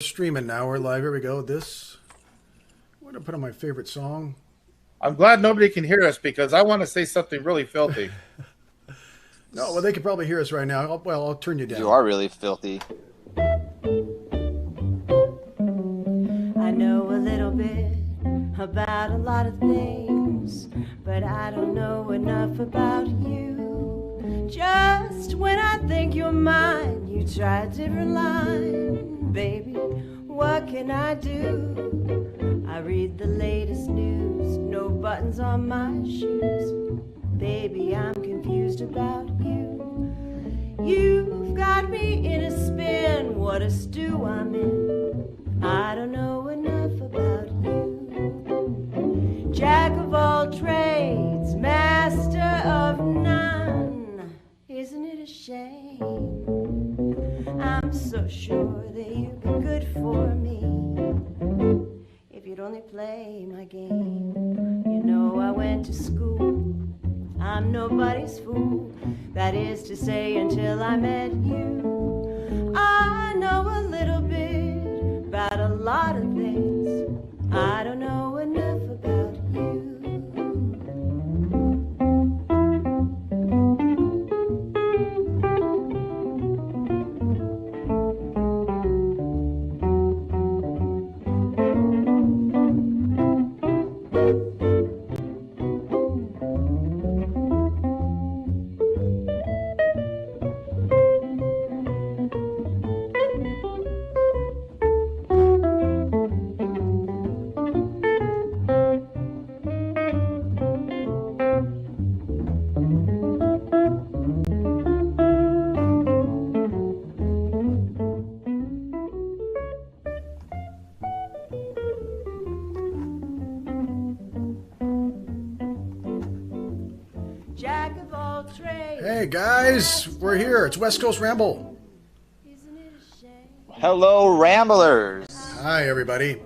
Streaming now. We're live. Here we go. I'm going to put on my favorite song. I'm glad nobody can hear us because I want to say something really filthy. No, well, they can probably hear us right now. I'll turn you down. You are really filthy. I know a little bit about a lot of things, but I don't know enough about you. Just when I think you're mine, you try a different line. Baby, what can I do? I read the latest news, no buttons on my shoes. Baby, I'm confused about you. You've got me in a spin, what a stew I'm in. I don't know enough about you. Jack of all trades, master of none. Isn't it a shame? I'm so sure that you'd be good for me if you'd only play my game. You know I went to school, I'm nobody's fool. That is to say, until I met you. I know a little bit about a lot of things. I don't know enough about you. Hey guys, we're here. It's West Coast Ramble. Hello, Ramblers. Hi, everybody.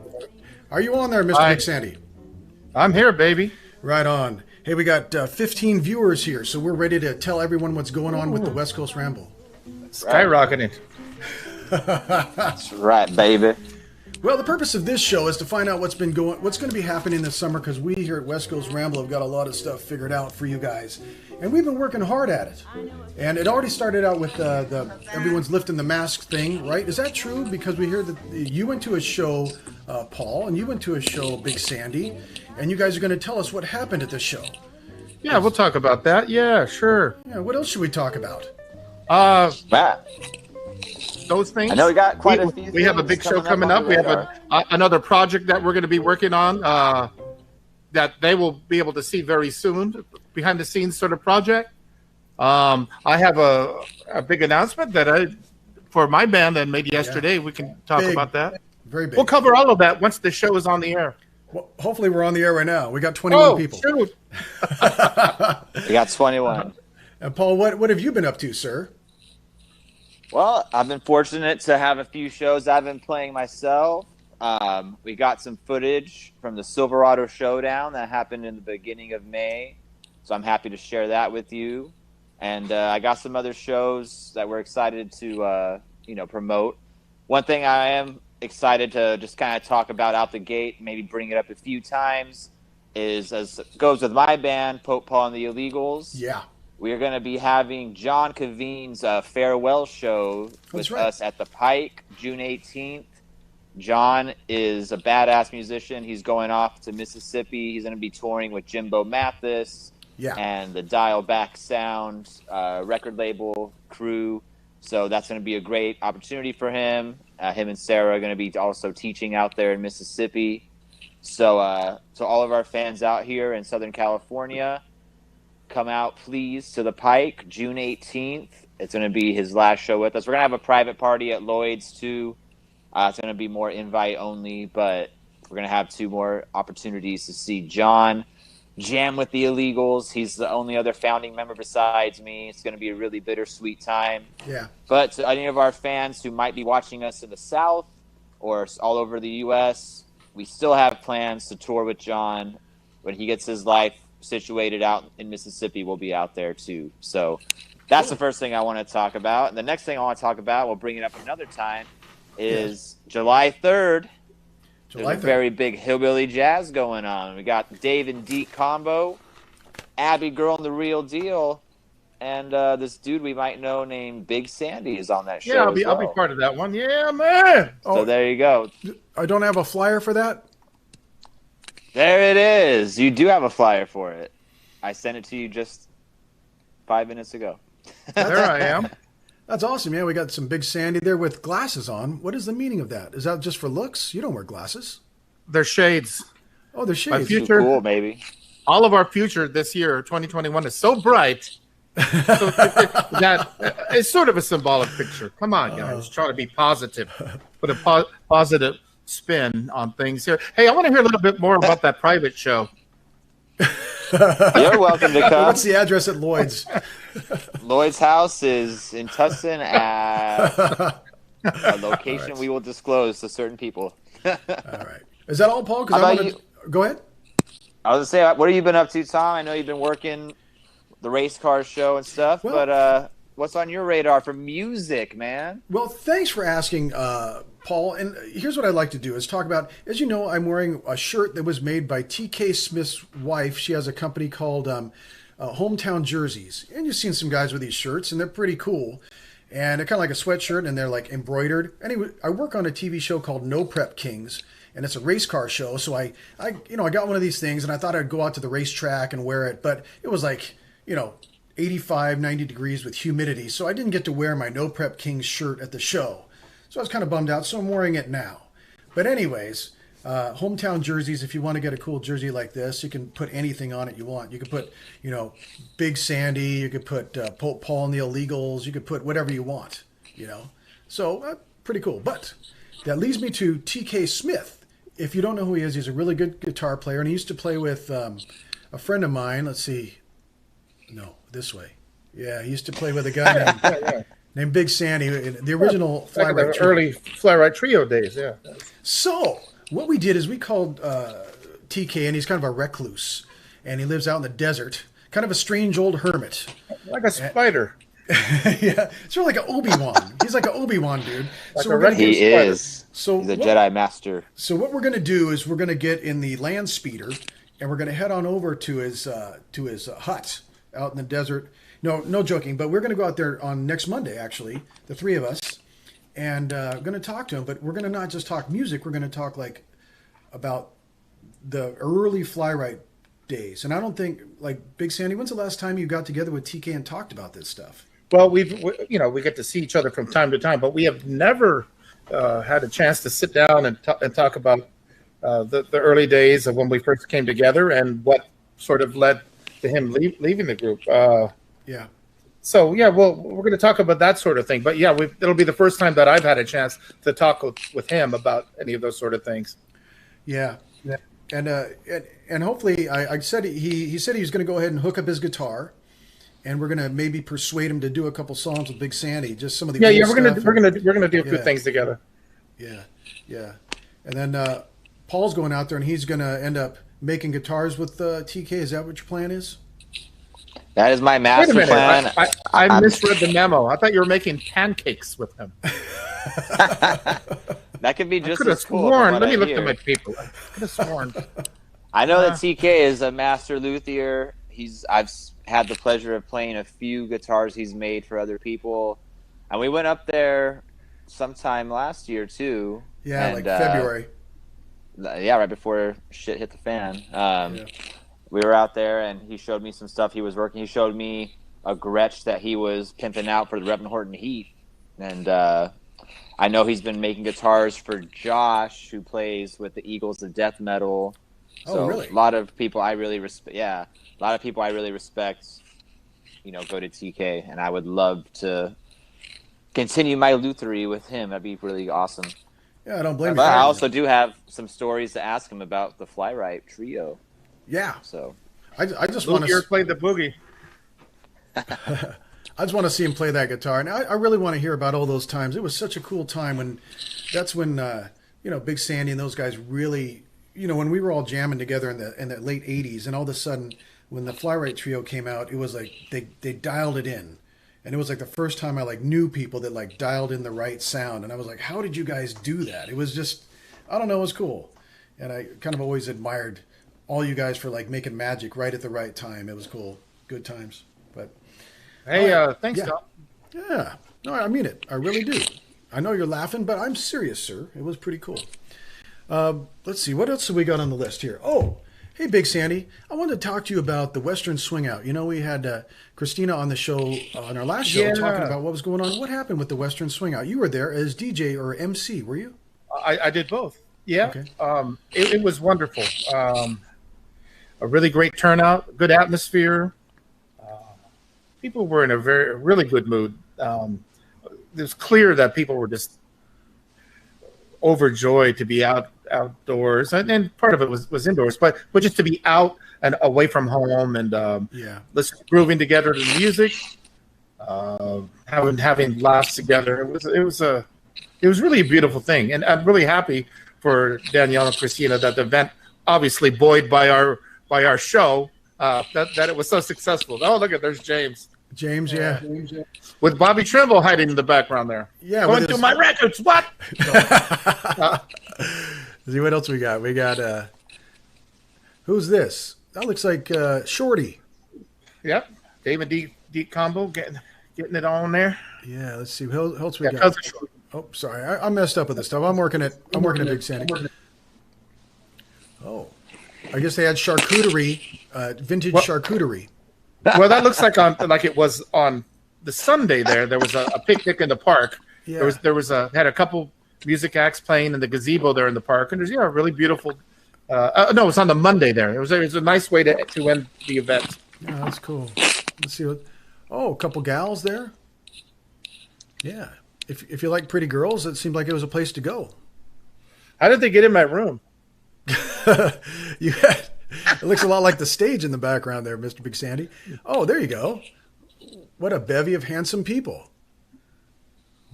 Are you on there, Mr. Hi. Big Sandy? I'm here, baby. Right on. Hey, we got 15 viewers here, so we're ready to tell everyone what's going on with the West Coast Ramble. Skyrocketing. That's right, baby. Well, the purpose of this show is to find out what's going to be happening this summer, because we here at West Coast Ramble have got a lot of stuff figured out for you guys, and we've been working hard at it. And it already started out with the everyone's lifting the mask thing, right? Is that true? Because we hear that you went to a show, Paul, and you went to a show, Big Sandy, and you guys are going to tell us what happened at this show. Yeah, we'll talk about that. Yeah, sure. Yeah, what else should we talk about? Matt, Those things. I know we got quite a few. We have a big show coming up. We have another project that we're going to be working on that they will be able to see very soon. Behind the scenes sort of project. I have a big announcement that for my band that made yesterday. We can talk about that. Very big. We'll cover all of that once the show is on the air. Well, hopefully we're on the air right now. We got 21 people. Shoot. We got 21. And Paul, what have you been up to, sir? Well, I've been fortunate to have a few shows I've been playing myself. We got some footage from the Silverado Showdown that happened in the beginning of May. So I'm happy to share that with you. And I got some other shows that we're excited to, promote. One thing I am excited to just kind of talk about out the gate, maybe bring it up a few times, is as it goes with my band, Pope Paul and the Illegals. Yeah. We are going to be having John Cavine's farewell show with us at the Pike, June 18th. John is a badass musician. He's going off to Mississippi. He's going to be touring with Jimbo Mathis and the Dial Back Sound record label crew. So that's going to be a great opportunity for him. Him and Sarah are going to be also teaching out there in Mississippi. So all of our fans out here in Southern California, come out, please, to the Pike, June 18th. It's going to be his last show with us. We're going to have a private party at Lloyd's, too. It's going to be more invite only, but we're going to have 2 more opportunities to see John jam with the Illegals. He's the only other founding member besides me. It's going to be a really bittersweet time. Yeah. But to any of our fans who might be watching us in the South or all over the U.S., we still have plans to tour with John. When he gets his life situated out in Mississippi, we'll be out there too. So that's the first thing I want to talk about. And the next thing I want to talk about, we'll bring it up another time, is July 3rd. July There's 3rd. a very big hillbilly jazz going on. We got Dave and Deke combo, Abby Girl and the Real Deal, and this dude we might know named Big Sandy is on that show. Yeah, I'll be part of that one. Yeah, man. So there you go. I don't have a flyer for that. There it is. You do have a flyer for it. I sent it to you just 5 minutes ago. There I am. That's awesome. Yeah, we got some Big Sandy there with glasses on. What is the meaning of that? Is that just for looks? You don't wear glasses. They're shades. Oh, they're shades. My future, cool, maybe. All of our future this year, 2021, is so bright that it's sort of a symbolic picture. Come on, guys. Try to be positive. Put a positive spin on things here. Hey, I want to hear a little bit more about that private show. You're welcome to come. What's the address at Lloyd's? Lloyd's house is in Tustin at a location we will disclose to certain people. All right. Is that all, Paul? How about you? Go ahead. I was going to say, what have you been up to, Tom? I know you've been working the race car show and stuff, but what's on your radar for music, man? Well, thanks for asking, Paul. And here's what I'd like to do is talk about, as you know, I'm wearing a shirt that was made by T.K. Smith's wife. She has a company called Hometown Jerseys. And you've seen some guys with these shirts, and they're pretty cool. And they're kind of like a sweatshirt, and they're like embroidered. Anyway, I work on a TV show called No Prep Kings, and it's a race car show. So I got one of these things, and I thought I'd go out to the racetrack and wear it. But it was like, 85, 90 degrees with humidity. So I didn't get to wear my No Prep Kings shirt at the show. So I was kind of bummed out. So I'm wearing it now. But anyways, Hometown Jerseys, if you want to get a cool jersey like this, you can put anything on it you want. You could put, Big Sandy. You could put Paul and the Illegals. You could put whatever you want, So pretty cool. But that leads me to T.K. Smith. If you don't know who he is, he's a really good guitar player. And he used to play with a friend of mine. Let's see. No, this way. Yeah, he used to play with a guy named Big Sandy, the original Fly-Right Trio. Early Fly-Right Trio days, yeah. So what we did is we called TK, and he's kind of a recluse, and he lives out in the desert, kind of a strange old hermit. Like a spider. Yeah, it's sort of like an Obi-Wan. He's like an Obi-Wan dude. Like he is. So he's a Jedi Master. So what we're going to do is we're going to get in the land speeder, and we're going to head on over to his hut out in the desert. No joking, but we're going to go out there on next Monday, actually, the three of us, and going to talk to him. But we're going to not just talk music. We're going to talk about the early Fly-Right days. And I don't think, Big Sandy, when's the last time you got together with TK and talked about this stuff? Well, we get to see each other from time to time, but we have never had a chance to sit down and talk about the early days of when we first came together and what sort of led to him leaving the group. Yeah. So, yeah, well, we're going to talk about that sort of thing. But, yeah, it'll be the first time that I've had a chance to talk with him about any of those sort of things. Yeah. And hopefully, I said he said he was going to go ahead and hook up his guitar, and we're going to maybe persuade him to do a couple songs with Big Sandy, just some of the we're going to do a few things together. Yeah. And then Paul's going out there, and he's going to end up making guitars with TK. Is that what your plan is? That is my master plan. I misread the memo. I thought you were making pancakes with him. That could be just I could have as cool. sworn. Let me look at my people. I could have sworn. I know that TK is a master luthier. I've had the pleasure of playing a few guitars he's made for other people, and we went up there sometime last year too. Yeah, and, February. Yeah, right before shit hit the fan. We were out there, and he showed me some stuff he was working. He showed me a Gretsch that he was pimping out for the Reb and Horton Heat. And I know he's been making guitars for Josh, who plays with the Eagles of Death Metal. So really? A lot of people I really respect. Yeah, a lot of people I really respect, go to TK. And I would love to continue my luthery with him. That'd be really awesome. Yeah, I don't blame you. But I also do have some stories to ask him about the Fly-Right Trio. Yeah. So I just want to play the boogie. I just want to see him play that guitar, and I really want to hear about all those times. It was such a cool time when Big Sandy and those guys really, when we were all jamming together in the late '80s, and all of a sudden when the Fly-Right Trio came out, it was like they dialed it in, And it was like the first time I like knew people that like dialed in the right sound. And I was like, how did you guys do that? It was just, I don't know, it was cool. And I kind of always admired all you guys for like making magic right at the right time. It was cool. Good times. But hey, thanks, yeah. Tom. Yeah. No, I mean it. I really do. I know you're laughing, but I'm serious, sir. It was pretty cool. Let's see. What else have we got on the list here? Oh, hey, Big Sandy. I wanted to talk to you about the Western Swing Out. You know, we had Christina on the show, on our last show, talking about what was going on. What happened with the Western Swing Out? You were there as DJ or MC, were you? I did both. Yeah. Okay. It was wonderful. A really great turnout, good atmosphere. People were in a really good mood. It was clear that people were just overjoyed to be outdoors, and part of it was indoors, but just to be out and away from home and listening, grooving together to the music, having laughs together. It was really a beautiful thing, and I'm really happy for Danielle and Christina that the event, obviously buoyed by our show, that it was so successful. Oh, look there's James. James, yeah. With Bobby Trimble hiding in the background there. Yeah. Going through my records, what? See what else we got. We got, who's this? That looks like Shorty. Yep. David D combo getting it on there. Yeah, let's see. Who else we got? Oh, sorry. I messed up with this stuff. I'm working at Big Sandy. Oh. I guess they had charcuterie, vintage charcuterie. Well, that looks like it was on the Sunday there. There was a picnic in the park. Yeah. There was had a couple music acts playing in the gazebo there in the park, and there's a really beautiful. No, it was on the Monday there. It was a nice way to end the event. Yeah, that's cool. Let's see a couple gals there. Yeah, if you like pretty girls, it seemed like it was a place to go. How did they get in my room? It looks a lot like the stage in the background there, Mr. Big Sandy. Oh, there you go. What a bevy of handsome people.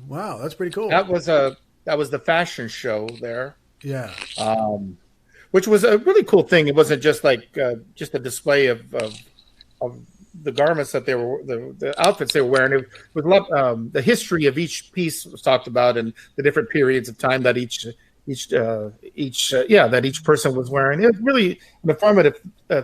Wow, that's pretty cool. That was the fashion show there. Yeah. Which was a really cool thing. It wasn't just like just a display of the garments that they were, the outfits they were wearing. It was the history of each piece was talked about and the different periods of time that each person was wearing. It was really an informative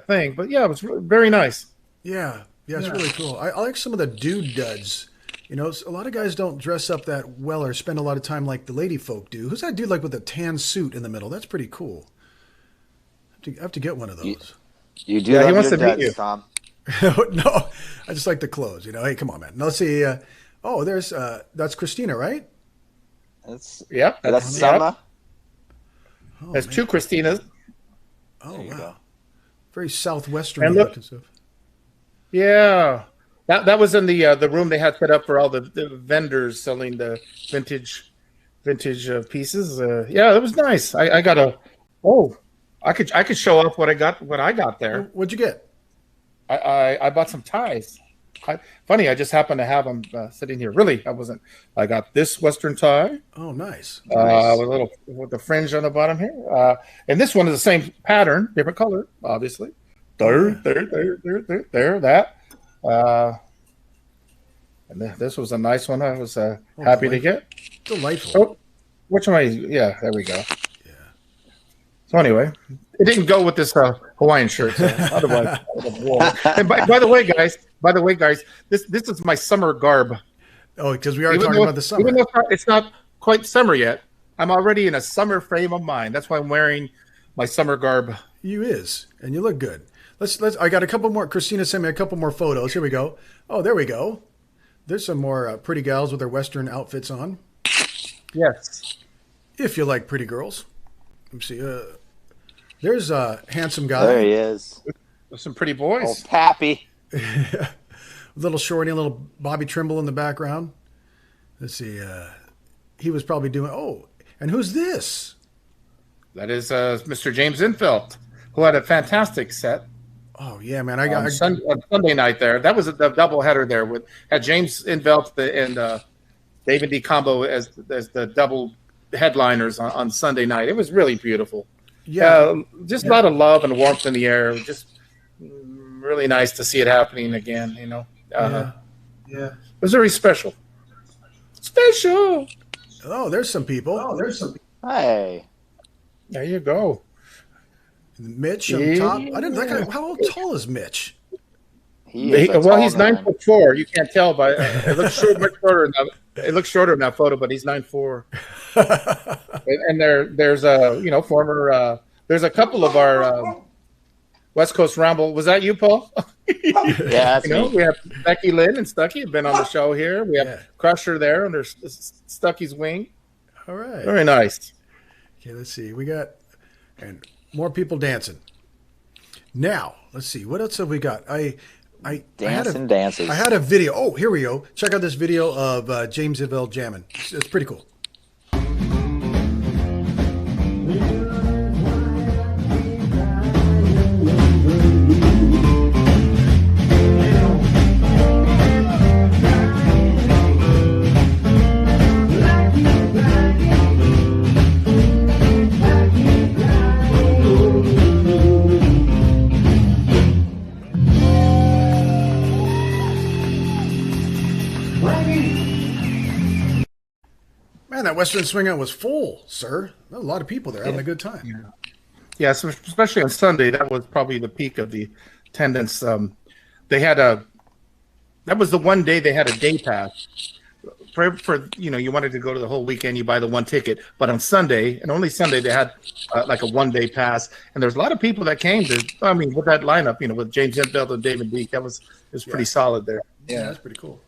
thing, but yeah, it was very nice. Yeah, it's really cool. I like some of the dude duds. You know, a lot of guys don't dress up that well or spend a lot of time like the lady folk do. Who's that dude like with a tan suit in the middle? That's pretty cool. I have to get one of those. You do love he wants your to meet duds, you. Tom. No, I just like the clothes. You know, hey, come on, man. Now, let's see. There's that's Christina, right? That's That's Summer. Oh, There's man. two Christinas. Oh, There you wow. go. Very southwestern And look- looking stuff. Yeah, that was in the room they had set up for all the vendors selling the vintage pieces. Yeah, it was nice. I could show off what I got there. What'd you get? I bought some ties. Funny, I just happened to have them sitting here. Really, I got this Western tie. Oh, nice. With the fringe on the bottom here. And this one is the same pattern, different color, obviously. There, that. And this was a nice one. I was happy to get. Delightful. Oh, which one? Yeah, there we go. Yeah. So anyway, it didn't go with this Hawaiian shirt. So otherwise, I would have worn it. And by the way, guys, this is my summer garb. Oh, because we are talking about the summer. Even though it's not quite summer yet, I'm already in a summer frame of mind. That's why I'm wearing my summer garb. You is, and you look good. Let's. I got a couple more. Christina sent me a couple more photos. Here we go. Oh, there we go. There's some more pretty gals with their Western outfits on. Yes. If you like pretty girls. Let me see. There's a handsome guy. There he is. With some pretty boys. Oh, Pappy. Little Shorty, a little Bobby Trimble in the background. Let's see. He was probably doing. Oh, and who's this? That is Mr. James Infelt, who had a fantastic set. Oh yeah, man! On Sunday night there. That was a double header there had James Infelt and David D. Combo as the double headliners on Sunday night. It was really beautiful. Yeah, just a lot of love and warmth in the air. Just really nice to see it happening again. You know. Yeah. was very special. Special. Oh, there's some people. Hey. There you go. Mitch on top. I didn't. That guy, how tall is Mitch? He's 9'4". You can't tell, but it looks much shorter. It looks shorter in that photo, but he's 9'4". And there's a former. There's a couple of our West Coast Ramble. Was that you, Paul? Yeah, that's me. We have Becky Lynn and Stucky have been on the show here. We have Crusher there under Stucky's wing. All right. Very nice. Okay, let's see. We got more people dancing. Now, let's see. What else have we got? I had a video. Oh, here we go. Check out this video of James Ivell jamming. It's pretty cool. Man, that Western Swing Out was full, sir. There were a lot of people there having a good time. Yeah, so especially on Sunday, that was probably the peak of the attendance. That was the one day they had a day pass. For you wanted to go to the whole weekend, you buy the one ticket. But on Sunday, and only Sunday, they had like a one-day pass. And there's a lot of people that came with that lineup, with James Hetfield and David Beek. It was pretty solid there. Yeah, that's pretty cool.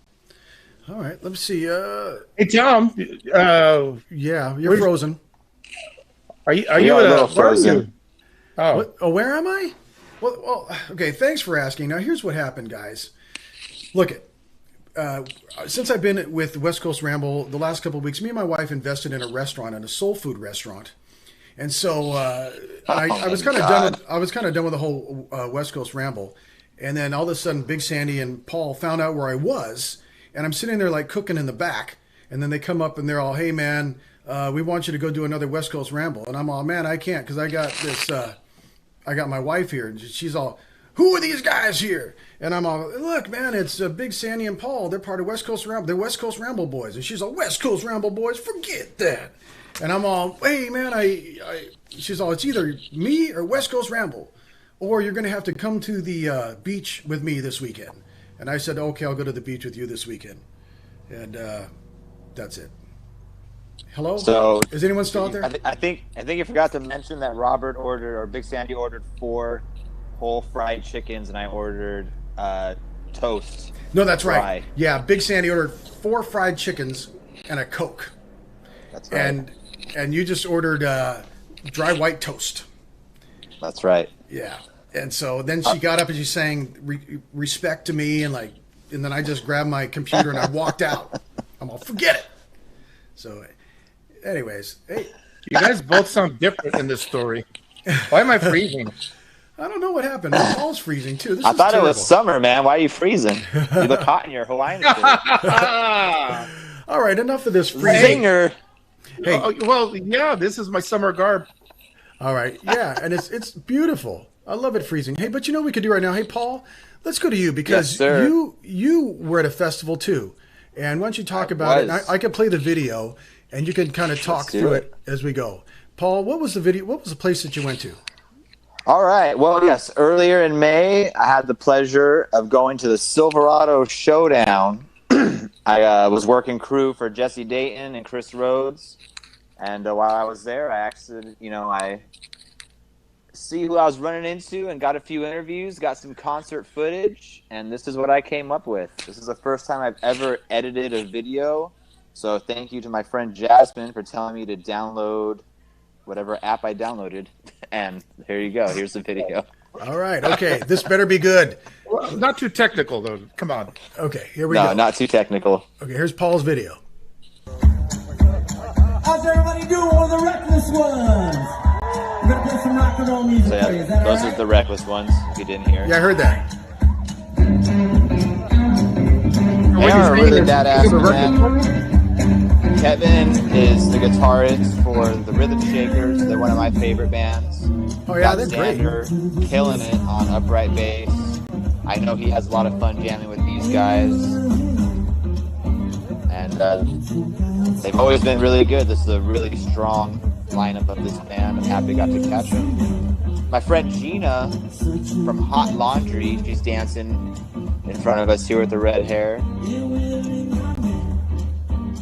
All right, let me see. Hey, Tom. Yeah, you're frozen. Are you a little frozen? Oh. What? Oh, where am I? Well, okay, thanks for asking. Now, here's what happened, guys. Look, since I've been with West Coast Ramble the last couple of weeks, me and my wife invested in a soul food restaurant. And so I was kind of done. I was kind of done with the whole West Coast Ramble, and then all of a sudden, Big Sandy and Paul found out where I was. And I'm sitting there like cooking in the back. And then they come up and they're all, hey, man, we want you to go do another West Coast Ramble. And I'm all, man, I can't because I got this, I got my wife here. And she's all, who are these guys here? And I'm all, look, man, it's Big Sandy and Paul. They're part of West Coast Ramble. They're West Coast Ramble boys. And she's all, West Coast Ramble boys, forget that. And I'm all, hey, man, she's all, it's either me or West Coast Ramble. Or you're going to have to come to the beach with me this weekend. And I said, okay, I'll go to the beach with you this weekend. And that's it. Hello? So is anyone still out there? I think you forgot to mention that Big Sandy ordered 4 whole fried chickens, and I ordered toast. No, that's right. Yeah, Big Sandy ordered 4 fried chickens and a Coke. That's right. And you just ordered dry white toast. That's right. Yeah. And so then she got up and she sang respect to me and then I just grabbed my computer and I walked out. I'm all, forget it. So anyways, hey. You guys both sound different in this story. Why am I freezing? I don't know what happened. Paul's freezing too. I thought terrible. It was summer, man. Why are you freezing? You look hot in your Hawaiian shirt. All right, enough of this freezing. Hey. This is my summer garb. All right, yeah, and it's beautiful. I love it freezing. Hey, but you know what we could do right now? Hey, Paul, let's go to you because you were at a festival too. And why don't you talk about it? And I could play the video and you can kind of talk through it as we go. Paul, what was the video? What was the place that you went to? All right. Well, yes. Earlier in May, I had the pleasure of going to the Silverado Showdown. I was working crew for Jesse Dayton and Chris Rhodes. And while I was there, I actually, I see who I was running into and got a few interviews, got some concert footage, and this is what I came up with. This is the first time I've ever edited a video, so thank you to my friend Jasmine for telling me to download whatever app I downloaded, and here you go. Here's the video. All right, okay. This better be good. Well, not too technical, though. Come on. Okay, here we go. No, not too technical. Okay, here's Paul's video. How's everybody doing on the reckless ones? I'm gonna play some rock and roll music for you. Is that those right? are the reckless ones, if you didn't hear. Yeah, I heard that. They are a really badass band. Kevin is the guitarist for the Rhythm Shakers. They're one of my favorite bands. Oh yeah, they're great. Xander killing it on upright bass. I know he has a lot of fun jamming with these guys. they've always been really good. This is a really strong lineup of this band. I'm happy I got to catch them. My friend Gina from Hot Laundry, she's dancing in front of us here with the red hair.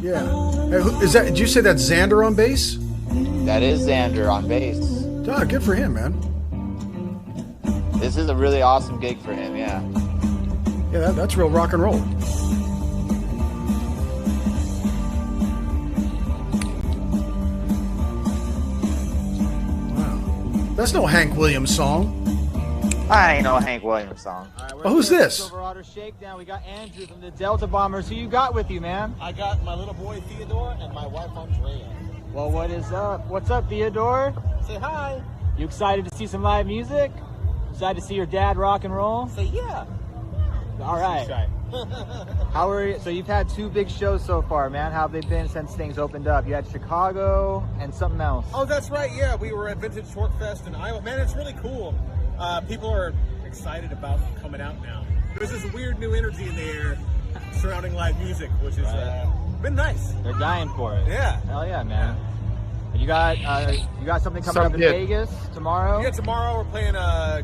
Yeah. Hey, is that? Did you say that's Xander on bass? That is Xander on bass. Oh, good for him, man. This is a really awesome gig for him, yeah. Yeah, that's real rock and roll. Wow. That's no Hank Williams song. I ain't no Hank Williams song. Right, oh, who's this? Silverado Shakedown. We got Andrew from the Delta Bombers. Who you got with you, man? I got my little boy Theodore and my wife Andrea. Well, what is up? What's up, Theodore? Say hi. You excited to see some live music? Excited to see your dad rock and roll? Say yeah. All right. How are you? So you've had 2 big shows so far, man. How have they been since things opened up? You had Chicago and something else. Oh, that's right. Yeah, we were at Vintage Short Fest in Iowa. Man, it's really cool. People are excited about coming out now. There's this weird new energy in the air surrounding live music, which has been nice. They're dying for it. Yeah. Hell yeah, man. You got something coming up in Vegas tomorrow? Yeah, tomorrow we're playing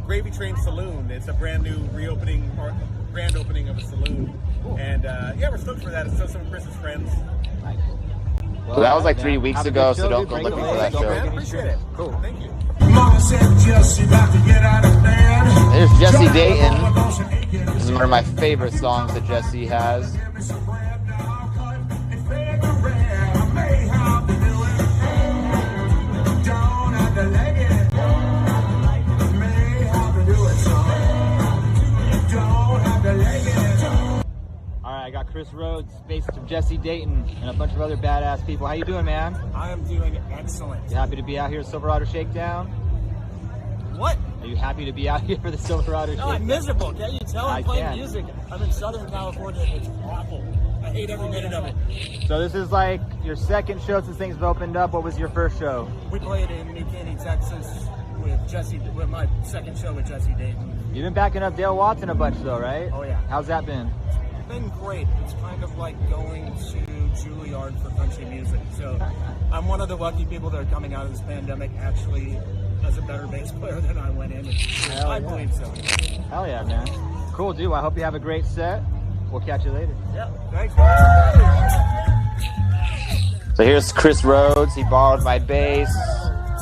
Gravy Train Saloon. It's a brand new reopening, or grand opening of a saloon. Cool. And yeah, we're stoked for that. It's still some of Chris's friends. Nice. Well, So that was like 3 weeks ago, so don't go looking for that show. Man, appreciate it. Cool. Thank you. There's Jesse Dayton. This is one of my favorite songs that Jesse has. Alright, I got Chris Rhodes, bassist of Jesse Dayton, and a bunch of other badass people. How you doing, man? I am doing excellent. You happy to be out here at Silverado Shakedown? What? Are you happy to be out here for the Silverado No, Shakedown? I'm miserable. Can't you tell? I I'm playing can. music. I'm in Southern California. It's awful. I hate every minute of it. So this is like your second show since things have opened up. What was your first show? We played in New Caney, Texas with my second show with Jesse Dayton. You've been backing up Dale Watson a bunch though, right? Oh yeah. How's that been? It's been great. It's kind of like going to Juilliard for country music. So I'm one of the lucky people that are coming out of this pandemic actually as a better bass player than I went in. I believe so. Hell yeah, man. Cool, dude. Well, I hope you have a great set. We'll catch you later. Yeah. Thanks. So here's Chris Rhodes. He borrowed my bass.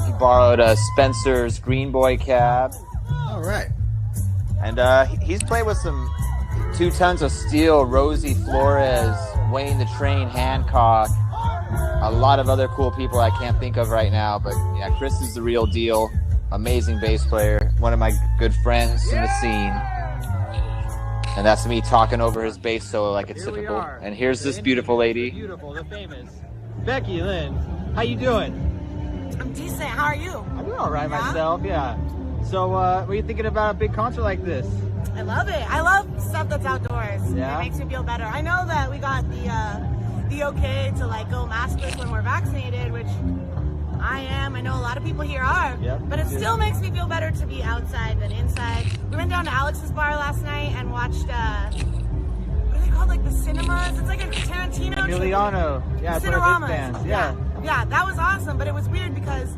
He borrowed Spencer's Green Boy cab. All right. And he's played with some 2 Tons of Steel, Rosie Flores, Wayne the Train Hancock, a lot of other cool people I can't think of right now. But yeah, Chris is the real deal. Amazing bass player. One of my good friends in the scene. And that's me talking over his bass solo like it's typical. And here's this beautiful lady. Beautiful, the famous Becky Lynn. How you doing? I'm decent. How are you? I'm doing all right myself, yeah. So, what are you thinking about a big concert like this? I love it. I love stuff that's outdoors. Yeah? It makes me feel better. I know that we got the okay to like go maskless when we're vaccinated, which I am. I know a lot of people here are. Yep. But it still makes me feel better to be outside than inside. We went down to Alex's bar last night and watched what are they called? Like the cinemas? It's like a Tarantino. Emiliano. Yeah, it's one of his Cineramas. bands. Yeah. Yeah, that was awesome, but it was weird because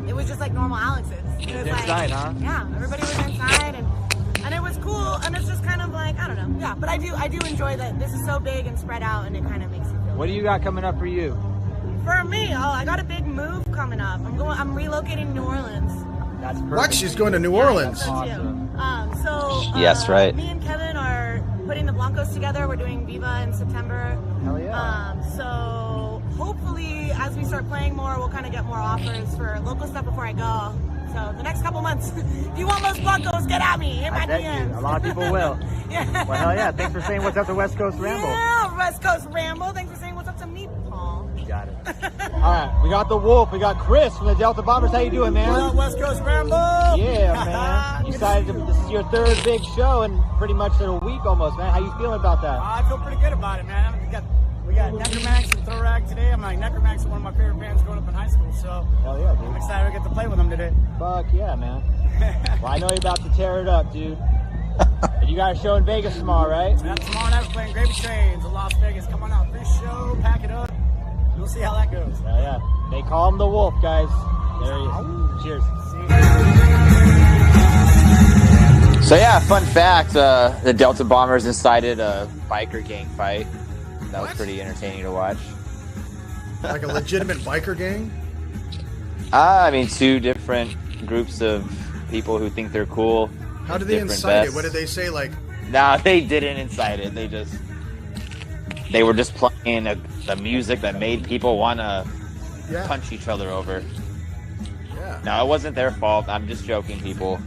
it was just like normal Alex's. It was Inside, like, huh? Yeah, everybody was inside and it was cool, and it's just kind of like, I don't know. Yeah, but I do enjoy that this is so big and spread out, and it kind of makes you feel What do you got coming up for you? For me, I got a big move coming up. I'm relocating to New Orleans. That's perfect. What? She's going to New Orleans. Yes, right. Me and Kevin are putting the Blancos together. We're doing Viva in September. Hell yeah. So hopefully, as we start playing more, we'll kind of get more offers for local stuff before I go. So the next couple months, if you want those Blancos, get at me. Hit my I bet DMs. you. A lot of people will. Yeah. Well, hell yeah. Thanks for saying what's up to West Coast Ramble. Yeah, West Coast Ramble. Thanks for saying what's up to me, Paul. You got it. All right. We got the Wolf. We got Chris from the Delta Bombers. How you doing, man? What up, West Coast Ramble? Yeah, man. You decided this is your 3rd big show in pretty much in a week almost, man. How you feeling about that? I feel pretty good about it, man. We got Necromax and Thorac today. I'm like, Necromax is one of my favorite bands growing up in high school, so Hell yeah, dude. I'm excited to get to play with them today. Fuck yeah, man. Well, I know you're about to tear it up, dude. And you got a show in Vegas tomorrow, right? Yeah, tomorrow night we're playing Gravy Trains in Las Vegas. Come on out, free show, pack it up. We'll see how that goes. Yeah. They call him the Wolf, guys. There he is. Cheers. So yeah, fun fact: the Delta Bombers incited a biker gang fight. That was pretty entertaining to watch. Like a legitimate biker gang? I mean, two different groups of people who think they're cool. How did they incite it? What did they say? Like, nah, they didn't incite it. They were just playing the music that made people want to punch each other over. Yeah. No, it wasn't their fault. I'm just joking, people.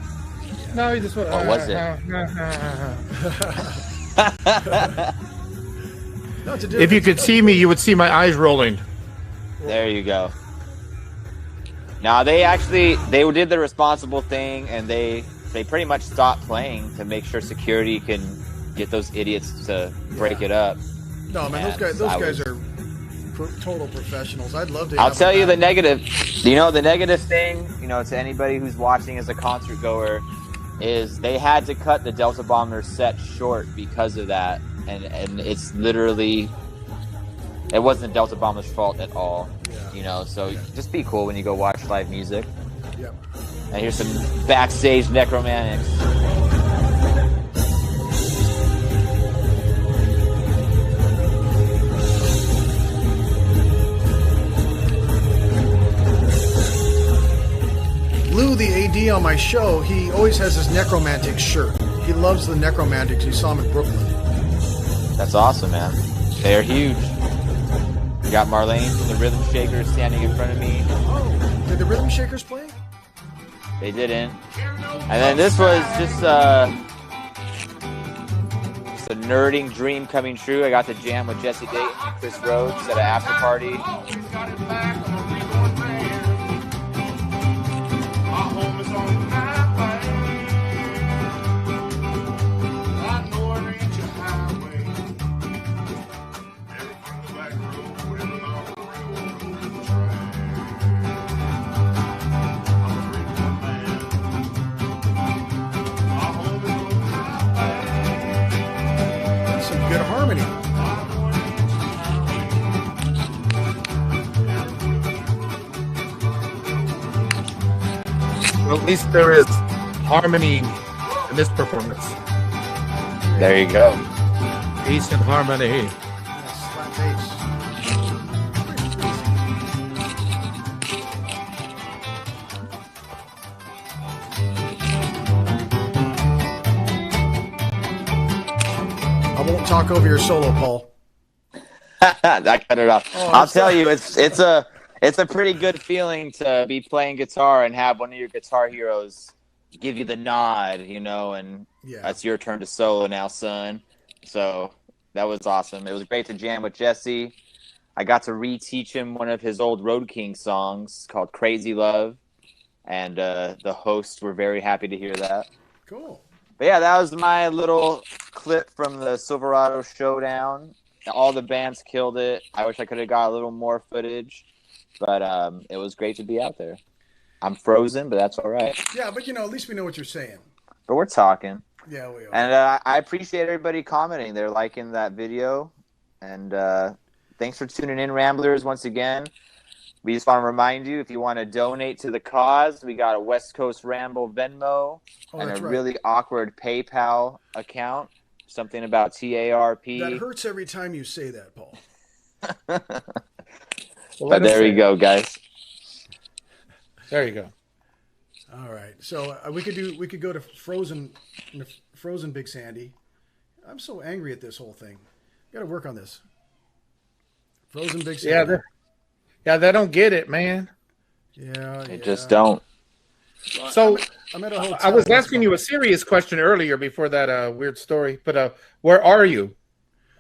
No, you just. Or was it? No, if you could see me, you would see my eyes rolling. There you go. Now they did the responsible thing, and they pretty much stopped playing to make sure security can get those idiots to break it up. No, man, those guys are total professionals. I'd love to. I'll tell you the negative. You know, the negative thing, to anybody who's watching as a concert goer, is they had to cut the Delta Bombers set short because of that, and it's literally, it wasn't Delta Bombers' fault at all. So just be cool when you go watch live music. Yep. And here's some backstage necromantics. Lou, the AD on my show, he always has his Necromantic shirt. He loves the Necromantics. You saw him in Brooklyn. That's awesome, man. They're huge. We got Marlene from the Rhythm Shakers standing in front of me. Oh, did the Rhythm Shakers play? They didn't. And then this was just a nerding dream coming true. I got to jam with Jesse Dayton and Chris Rhodes at an after party. Some good harmony. Well, at least there is harmony in this performance. There you go. Peace and harmony. Slap bass. I won't talk over your solo, Paul. I cut it off. Oh, I'll tell you, it's a pretty good feeling to be playing guitar and have one of your guitar heroes give you the nod, and that's your turn to solo now, son. So that was awesome. It was great to jam with Jesse. I got to reteach him one of his old Road King songs called Crazy Love, and the hosts were very happy to hear that. Cool. But yeah, that was my little clip from the Silverado Showdown. All the bands killed it. I wish I could have got a little more footage, but it was great to be out there. I'm frozen, but that's all right. Yeah, but at least we know what you're saying. But we're talking. Yeah, we are. And I appreciate everybody commenting. They're liking that video. And thanks for tuning in, Ramblers, once again. We just want to remind you, if you want to donate to the cause, we got a West Coast Ramble Venmo and a really awkward PayPal account. Something about TARP. That hurts every time you say that, Paul. But there you go, guys. There you go. All right, so we could go to Frozen Big Sandy. I'm so angry at this whole thing. Got to work on this. Frozen Big Sandy. Yeah, they don't get it, man. Yeah, they just don't. So I'm at a hotel. I was asking you a serious question earlier before that weird story. But where are you?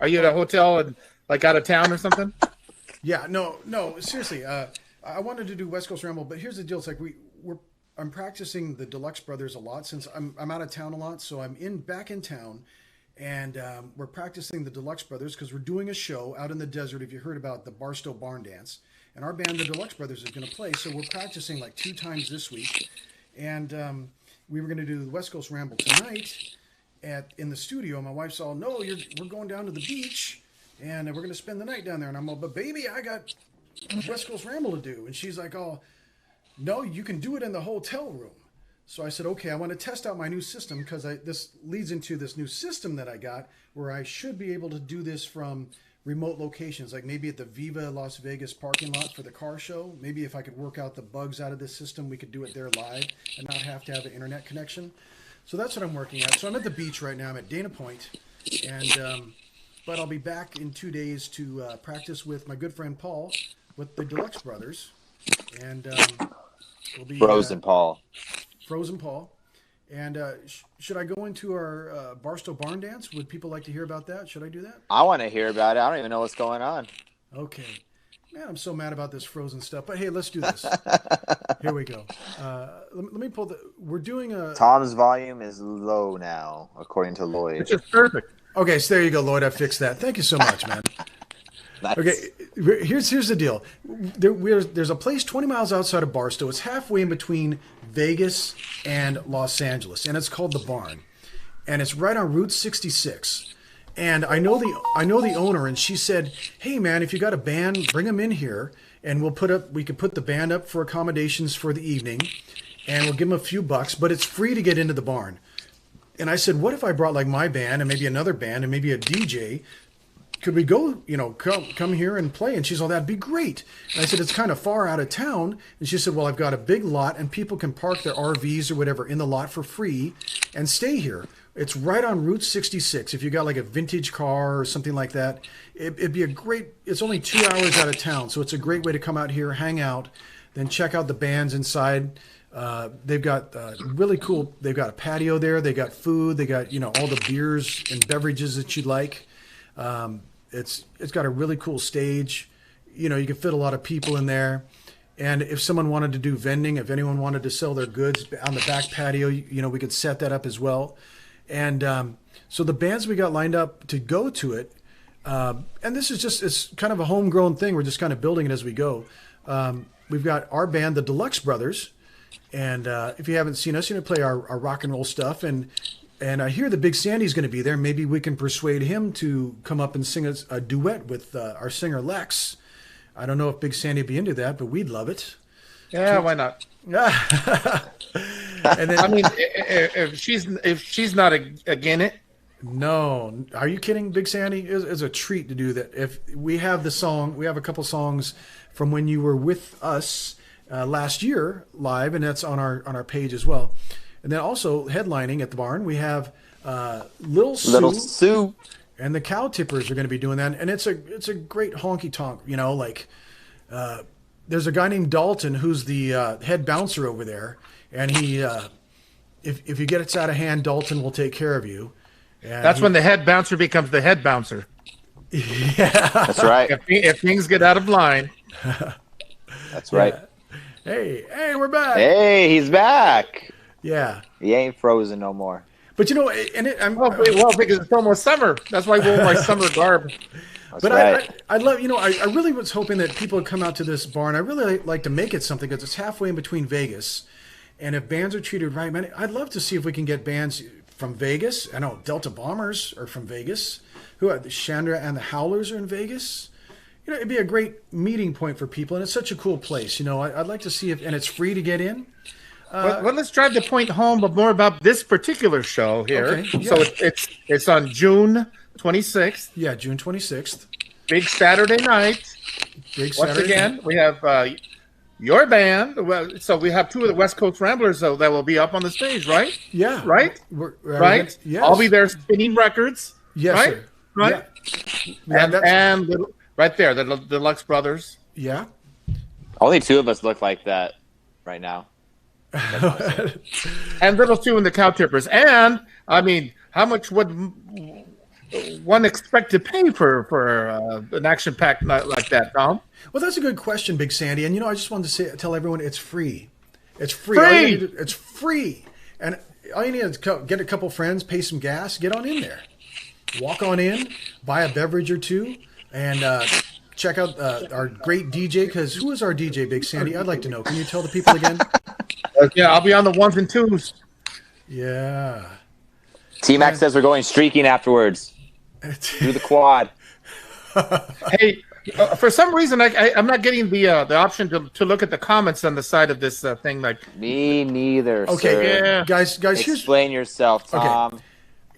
Are you at a hotel and out of town or something? Yeah, no. Seriously, I wanted to do West Coast Ramble, but here's the deal: it's like I'm practicing the Deluxe Brothers a lot since I'm out of town a lot, so I'm back in town, and we're practicing the Deluxe Brothers because we're doing a show out in the desert. If you heard about the Barstow Barn Dance, and our band, the Deluxe Brothers, is going to play, so we're practicing 2 times this week, and we were going to do the West Coast Ramble tonight, in the studio. My wife's all, no, we're going down to the beach, and we're going to spend the night down there. And I'm all, but baby, I got West Coast Ramble to do. And she's like, oh, no, you can do it in the hotel room. So I said, okay, I want to test out my new system because this leads into this new system that I got where I should be able to do this from remote locations, like maybe at the Viva Las Vegas parking lot for the car show. Maybe if I could work out the bugs out of this system, we could do it there live and not have to have an internet connection. So that's what I'm working at. So I'm at the beach right now. I'm at Dana Point, and but I'll be back in 2 days to practice with my good friend Paul with the Deluxe Brothers, and we'll be Frozen Paul. And should I go into our Barstow Barn Dance? Would people like to hear about that? Should I do that? I want to hear about it. I don't even know what's going on. Okay. Man, I'm so mad about this Frozen stuff. But hey, let's do this. Here we go. Let me pull we're doing a... Tom's volume is low now, according to Lloyd. Which is perfect. Okay, so there you go, Lloyd. I fixed that. Thank you so much, man. Nice. Okay, here's the deal. There's a place 20 miles outside of Barstow. It's halfway in between Vegas and Los Angeles, and it's called the Barn, and it's right on Route 66. And I know the owner, and she said, "Hey, man, if you got a band, bring them in here, and we could put the band up for accommodations for the evening, and we'll give them a few bucks, but it's free to get into the barn." And I said, "What if I brought like my band and maybe another band and maybe a DJ?" Could we go, come here and play? And she's all, that'd be great. And I said, it's kind of far out of town. And she said, well, I've got a big lot and people can park their RVs or whatever in the lot for free and stay here. It's right on Route 66. If you got like a vintage car or something like that, it'd be it's only 2 hours out of town. So it's a great way to come out here, hang out, then check out the bands inside. They've got really cool, they've got a patio there. They got food. They got, all the beers and beverages that you'd like. It's got a really cool stage. You can fit a lot of people in there. And if someone wanted to do vending, if anyone wanted to sell their goods on the back patio, we could set that up as well. And so the bands we got lined up to go to it, and this is it's kind of a homegrown thing. We're just kind of building it as we go. We've got our band, the Deluxe Brothers. And if you haven't seen us, play our rock and roll stuff. And I hear that Big Sandy's going to be there. Maybe we can persuade him to come up and sing a duet with our singer Lex. I don't know if Big Sandy would be into that, but we'd love it. Yeah, why not? And then, I mean, if she's not again it. No, are you kidding? Big Sandy is a treat to do that. If we have a couple songs from when you were with us last year live, and that's on our page as well. And then also headlining at the barn, we have Little Sue and the Cow Tippers are going to be doing that. And it's a great honky tonk, there's a guy named Dalton who's the head bouncer over there. And he, if you get it out of hand, Dalton will take care of you. And that's when the head bouncer becomes the head bouncer. Yeah. That's right. If things get out of line. That's right. Yeah. Hey, we're back. Hey, he's back. Yeah. He ain't frozen no more. But because it's almost summer. That's why I wore my summer garb. That's right. I love, I really was hoping that people would come out to this barn. I really like to make it something because it's halfway in between Vegas. And if bands are treated right, man, I'd love to see if we can get bands from Vegas. I know Delta Bombers are from Vegas. The Chandra and the Howlers are in Vegas. It'd be a great meeting point for people. And it's such a cool place. I'd like to see and it's free to get in. Well, let's drive the point home, but more about this particular show here. Okay, yeah. So it's on June 26th. Yeah, June 26th. Big Saturday night. Once again, we have your band. So we have two of the West Coast Ramblers that will be up on the stage, right? Yeah. Right? Right? Yes. I'll be there spinning records. Yes, right? sir. Right? Yeah. And right there, the Deluxe Brothers. Yeah. Only two of us look like that right now. And Little Sue and the Cow Tippers. And, I mean, how much would one expect to pay for an action-packed night like that, Tom? Well, that's a good question, Big Sandy. And, I just wanted to tell everyone it's free. It's free. It's free. And all you need is get a couple friends, pay some gas, get on in there. Walk on in, buy a beverage or two, and check out our great DJ. Because who is our DJ, Big Sandy? I'd like to know. Can you tell the people again? Yeah, I'll be on the ones and twos. Yeah. T-Mac says we're going streaking afterwards through the quad. Hey, for some reason, I'm not getting the option to look at the comments on the side of this thing. Like me neither. Okay, sir. Yeah. guys, Explain yourself, Tom. Okay.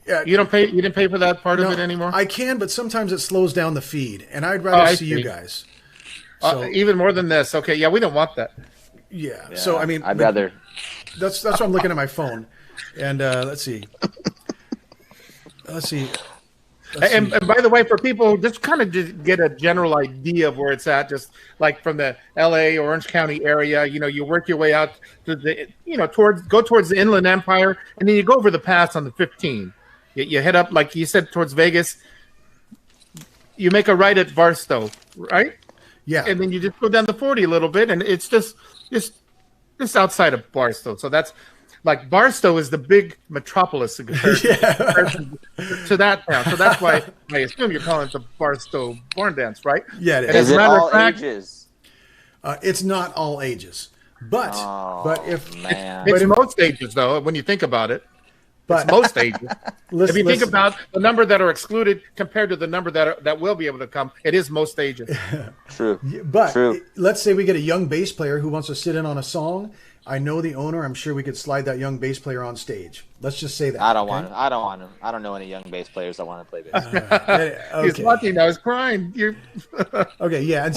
Yeah, You didn't pay for that part of it anymore. I can, but sometimes it slows down the feed, and I'd rather see you guys. So, Even more than this. Okay, yeah, we don't want that. yeah. So I mean, I'd rather. That's why I'm looking at my phone, and let's see. And by the way, for people who just kind of get a general idea of where it's at, just like from the L.A. Orange County area, you work your way out to the, towards the Inland Empire, and then you go over the pass on the 15. You head up, like you said, towards Vegas. You make a right at Barstow, right? Yeah. And then you just go down the 40 a little bit, and it's just outside of Barstow. So that's like Barstow is the big metropolis compared to that town. So that's why I assume you're calling it the Barstow Barn Dance, right? Yeah, it And is. Is it all ages? It's not all ages, but It's most ages, though, when you think about it. But it's most ages. If you think about the number that are excluded compared to the number that will be able to come, it is most ages. True. But let's say we get a young bass player who wants to sit in on a song. I know the owner. I'm sure we could slide that young bass player on stage. Let's just say that. I don't want him. I don't know any young bass players that want to play bass. He's watching now. He's crying. Okay, yeah.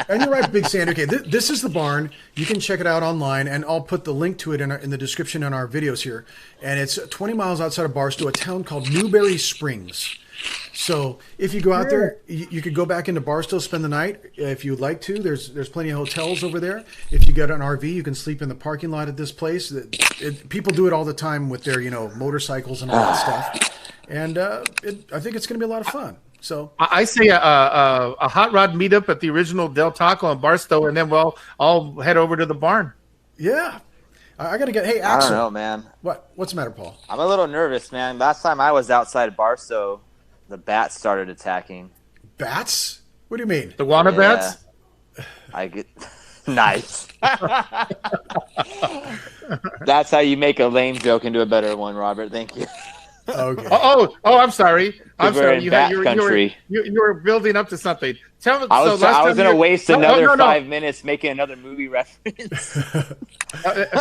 And you're right, Big Sandy. Okay, this is the barn. You can check it out online, and I'll put the link to it in the description in our videos here. And it's 20 miles outside of Barstow, a town called Newberry Springs. So if you go out there, you could go back into Barstow, spend the night if you'd like to. There's plenty of hotels over there. If you get an RV, you can sleep in the parking lot at this place. People do it all the time with their motorcycles and all that stuff. And I think it's going to be a lot of fun. So I say a hot rod meetup at the original Del Taco in Barstow, and then we'll all head over to the barn. Yeah. I got to get. Hey, Axel. I don't know, man. What's the matter, Paul? I'm a little nervous, man. Last time I was outside Barstow, the bats started attacking. Bats? What do you mean? The wanna bats? I get nice. That's how you make a lame joke into a better one, Robert. Thank you. Okay. Oh, I'm sorry. I'm sorry. You were building up to something. Tell me. I was going to waste another 5 minutes making another movie reference.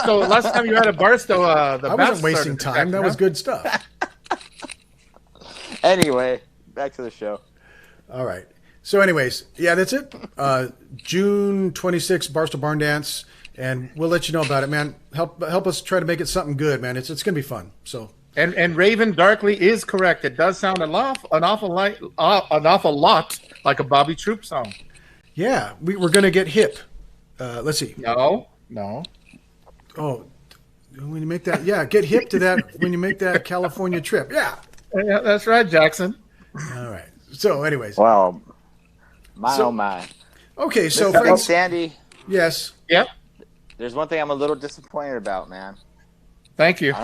So last time you had a Barstow, I wasn't wasting time. That was good stuff. Anyway, back to the show. All right. So anyways, yeah, that's it. June 26th, Barstow Barn Dance, and we'll let you know about it, man. Help us try to make it something good, man. It's going to be fun. So. And Raven Darkly is correct. It does sound an awful lot like a Bobby Troop song. Yeah, we're going to get hip. Let's see. No. Oh, when you make that, get hip to that when you make that California trip. Yeah, that's right, Jackson. All right. So, anyways. Well, oh my. Okay, so friends, Sandy. Yes. Yep. There's one thing I'm a little disappointed about, man. Thank you. I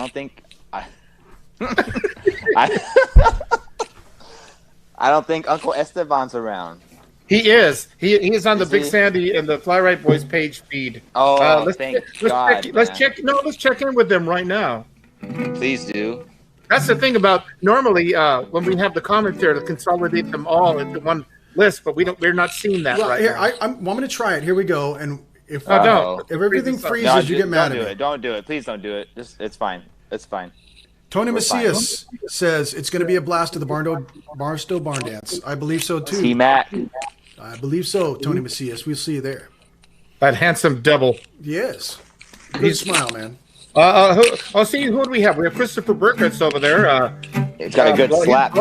don't think Uncle Esteban's around. He is. He is on the Big Sandy and the Fly Right Boys page feed. Oh, thank God. Let's check in with them right now. Please do. That's the thing about normally when we have the commentary to consolidate them all into one list, but we're not seeing that right here, now. I'm going to try it. Here we go. And if everything freezes, you get mad at me. Don't do it. Please don't do it. It's fine. It's fine. Tony Macias says it's going to be a blast to the Barstow Barn Dance. I believe so too. T-Mac. I believe so, Tony Macias. We'll see you there. That handsome devil. Yes. Good smile, man. See, who do we have? We have Christopher Burkitts over there. He's got a good slap.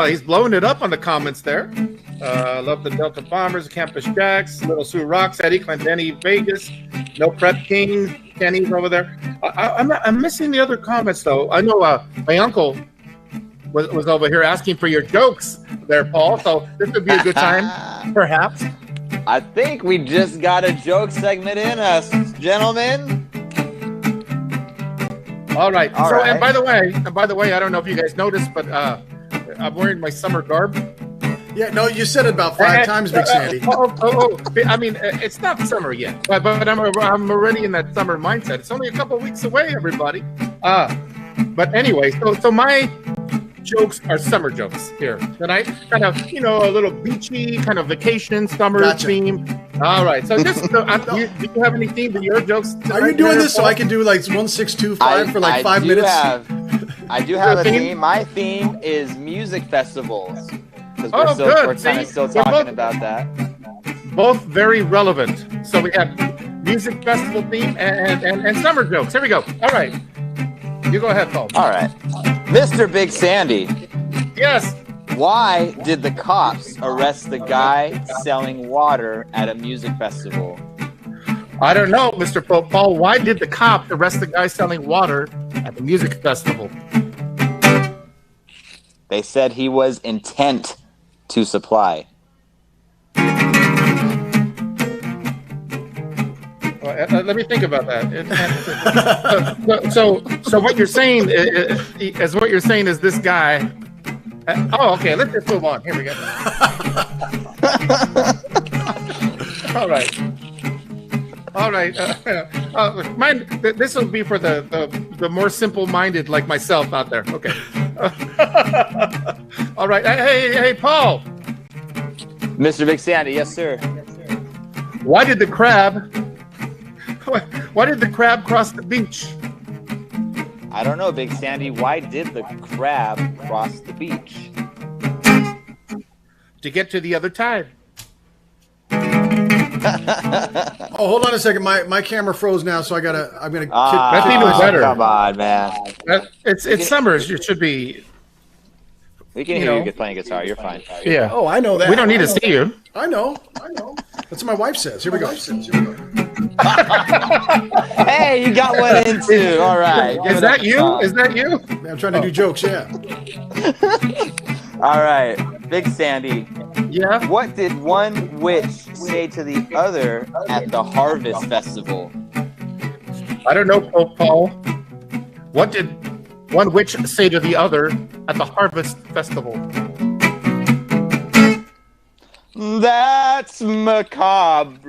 He's blowing it up on the comments there. Love the Delta Bombers, Campus Jacks, Little Sue Rocks, Eddie Clendenny, Vegas, No Prep King, Kenny's over there. I'm missing the other comments though. I know my uncle was over here asking for your jokes there, Paul. So this would be a good time, perhaps. I think we just got a joke segment in us, gentlemen. All right. And by the way, I don't know if you guys noticed, but I'm wearing my summer garb. Yeah, no, you said it about 5 times, Big Sandy. I mean, it's not summer yet, but I'm already in that summer mindset. It's only a couple of weeks away, everybody. But anyway, so my jokes are summer jokes here tonight. Kind of, a little beachy, kind of vacation, summer theme. All right. So just, do you have any theme to your jokes tonight? Are you doing this so I can do like 1625 for like 5 minutes? I do have a theme. My theme is music festivals. Because we're kind of still talking about that. Both very relevant. So we have music festival theme and summer jokes. Here we go. All right. You go ahead, Paul. All right. Mr. Big Sandy. Yes. Why did the cops arrest the guy selling water at a music festival? I don't know, Mr. Paul. Why did the cops arrest the guy selling water at the music festival? They said he was intent to supply. Let me think about that. So what you're saying is this guy. Okay. Let's just move on. Here we go. All right. This will be for the more simple-minded like myself out there. Okay. All right. Hey, Paul. Mr. Big Sandy, yes, sir. Why did the crab cross the beach? I don't know, Big Sandy. Why did the crab cross the beach? To get to the other tide. Oh, hold on a second. My camera froze now, so I'm gonna. That's even better. Come on, man. It's summer. It should be. We can hear you playing guitar. You're fine. Yeah. Oh, I know that. We don't need to see you. I know. That's what my wife says. Here we go. Hey, you got one in too. All right. Is that you? I'm trying to do jokes. Yeah. All right, Big Sandy. Yeah. What did one witch say to the other at the Harvest Festival? I don't know, Paul. What did one witch say to the other at the Harvest Festival? That's macabre.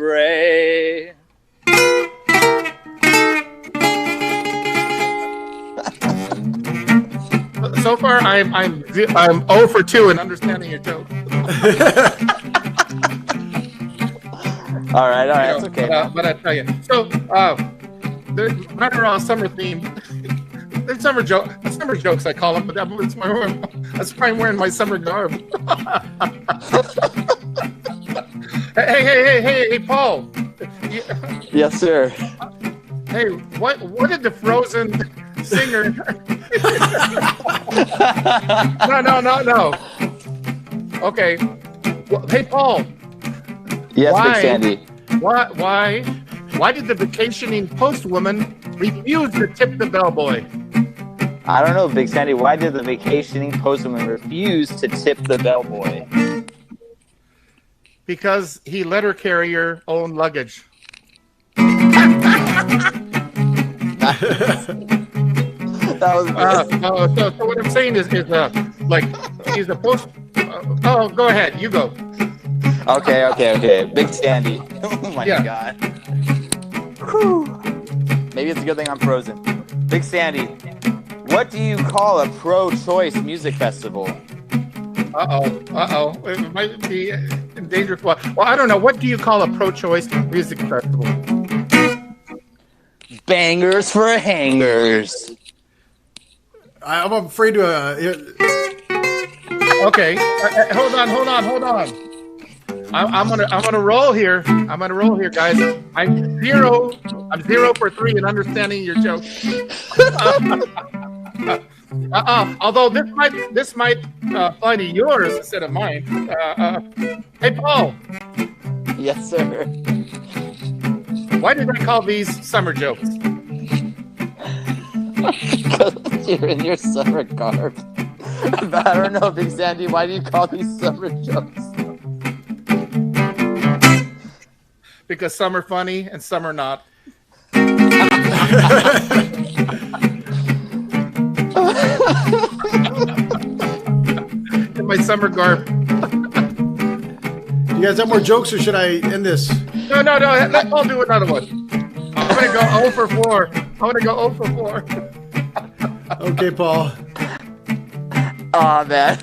So far, I'm 0 for 2 in understanding your joke. All right, it's okay. But I tell you, so there's not around summer theme. There's summer jokes I call them, but that's why I'm wearing my summer garb. Hey, Paul. Yes, sir. Hey, what did the Frozen singer? No. Okay. Well, hey, Paul. Yes, Big Sandy. Why did the vacationing postwoman refuse to tip the bellboy? I don't know, Big Sandy. Why did the vacationing postwoman refuse to tip the bellboy? Because he let her carry her own luggage. That was so what I'm saying is like he's a post. Go ahead, you go. Okay. Big Sandy. Oh my God. Whew. Maybe it's a good thing I'm frozen. Big Sandy, what do you call a pro-choice music festival? It might be in danger. Well, I don't know. What do you call a pro-choice music festival? Bangers for hangers. I'm afraid to. Okay, hold on. I'm gonna roll here. Guys. I'm 0 for 3 in understanding your joke. Although this might apply to yours instead of mine. Hey, Paul. Yes, sir. Why did I call these summer jokes? Because you're in your summer garb. But I don't know, Big Sandy. Why do you call these summer jokes? Because some are funny and some are not. In my summer garb. You guys have more jokes, or should I end this? No. Let Paul do another one. I'm gonna go 0 for 4. Okay, Paul. Oh man,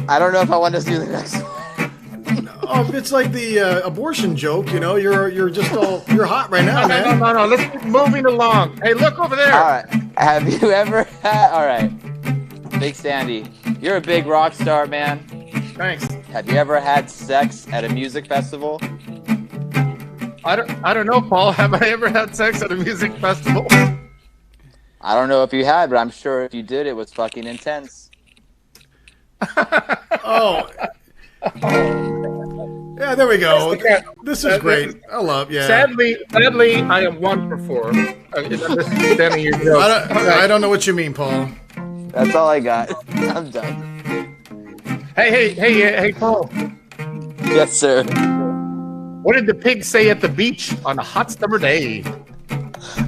I don't know if I want to do the next one. Oh, it's like the abortion joke, you know. You're just you're hot right now, man. No. Let's keep moving along. Hey, look over there. All right. Have you ever had? All right, Big Sandy, you're a big rock star, man. Thanks. Have you ever had sex at a music festival? I don't know, Paul. Have I ever had sex at a music festival? I don't know if you had, but I'm sure if you did, it was fucking intense. Oh. Yeah, there we go. This is great. I love. Yeah. Sadly, I am 1 for 4. Understanding your joke. I don't know what you mean, Paul. That's all I got. I'm done. Hey, Paul. Yes, sir. What did the pig say at the beach on a hot summer day?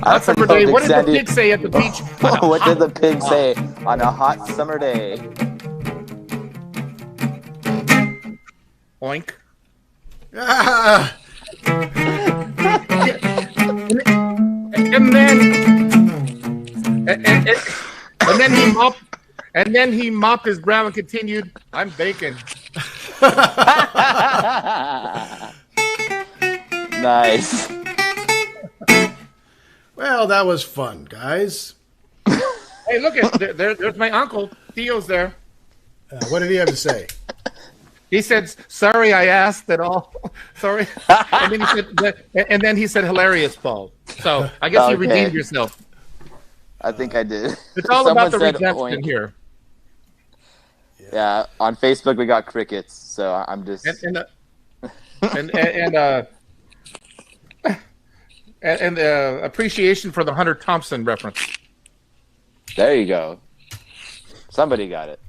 Hot summer day. What did the pig say at the beach? What did the pig say on a hot summer day? Oink. Ah. And then he mopped his brow and continued, "I'm bacon." Nice. Well, that was fun, guys. Hey, look there's my uncle. Theo's there. What did he have to say? He said, "Sorry, I asked at all." Sorry, and then he said, "Hilarious, Paul." So I guess you redeemed yourself. I think I did. It's all about the redemption here. Yeah, on Facebook we got crickets, so I'm just and appreciation for the Hunter Thompson reference. There you go. Somebody got it.